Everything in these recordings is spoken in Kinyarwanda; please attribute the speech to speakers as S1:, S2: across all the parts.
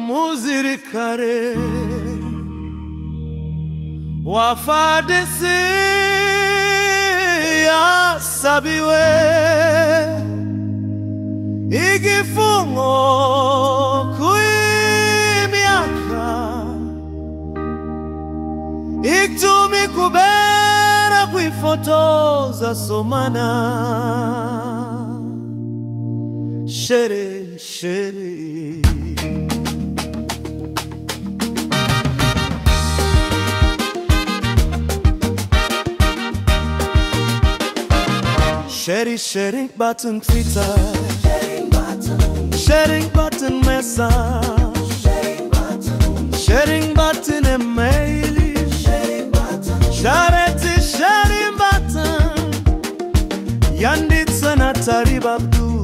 S1: Muzirikare wafadisi yasabiwe igifungo kuimiaka iktumi kubera kuifotoza somana shere shere sharing button Twitter, sharing button message, sharing button email, sharing button yanditse na taribabdu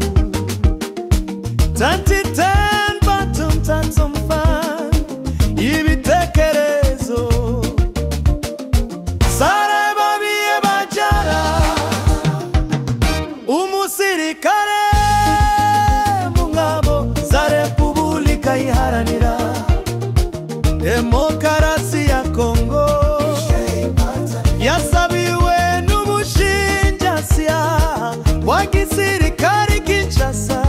S1: tanti10 button tansomfan ibitekerezo sarababiye bajara umusirikare mungabo za Repubulika iharanira demokarasi ya Kongo yasabiwe n'ubushinjacyaha wa gisirikare Kinshasa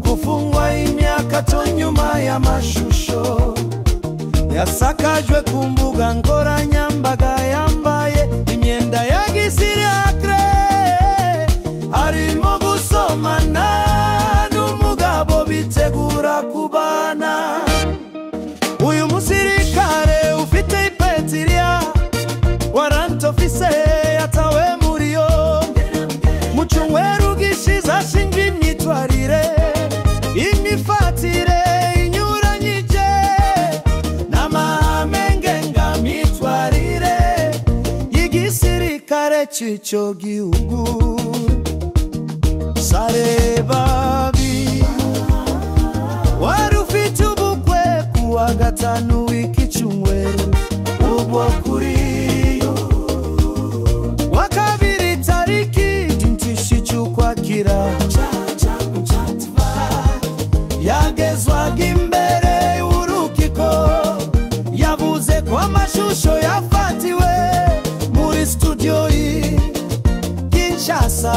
S1: gufungwa imyaka nyuma y'amashusho yasakajwe ku mbuga nkoranyambaga yambaye imyenda ya gisirikare arimo gusomana n'umugabo bitegura kubana. Uyu musirikare ufite ipetiria warrant officer yatawe muri yombi mu cyumweru gishize ashinjwa imyitwarire imifatire inyuranyije n'amahame ngengamitwarire y'igisirikare cy'icyo gihugu. Sarebabi wari ufite ubukwe kuwa gatanu w'iki cyumweru ubwo kuriyo wa kabiri tariki tintishi cy'Ukwakira yagezwaga imbere y'urukiko yavuze ko amashusho yafatiwe muri studio yi Kinshasa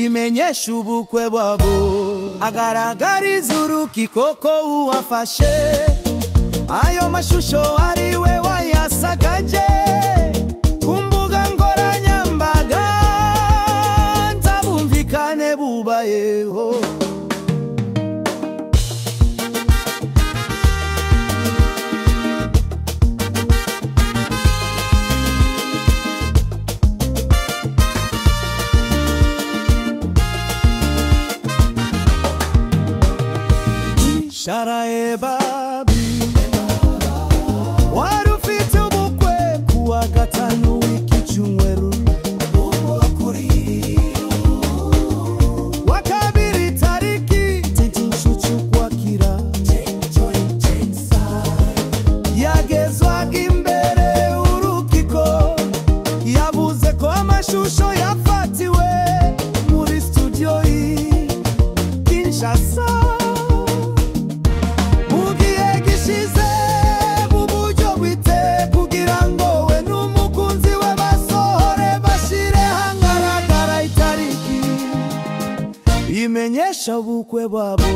S1: imenyesha ubukwe bwabo agaragariza urukiko ko uwafashe ayo mashusho ariwe wayasagaje ku mbuga nkoranyambaga ntabumvikane bubayeho. Sharababi wari ufite ubukwe kuwa gatanu w'iki cyumweru wa kabiri tariki tintishi cy'Ukwakira yagezwaga imbere y'urukiko yavuze ko amashusho yafatiwe muri studio yi Kinshasa imenyesha ubukwe bwabo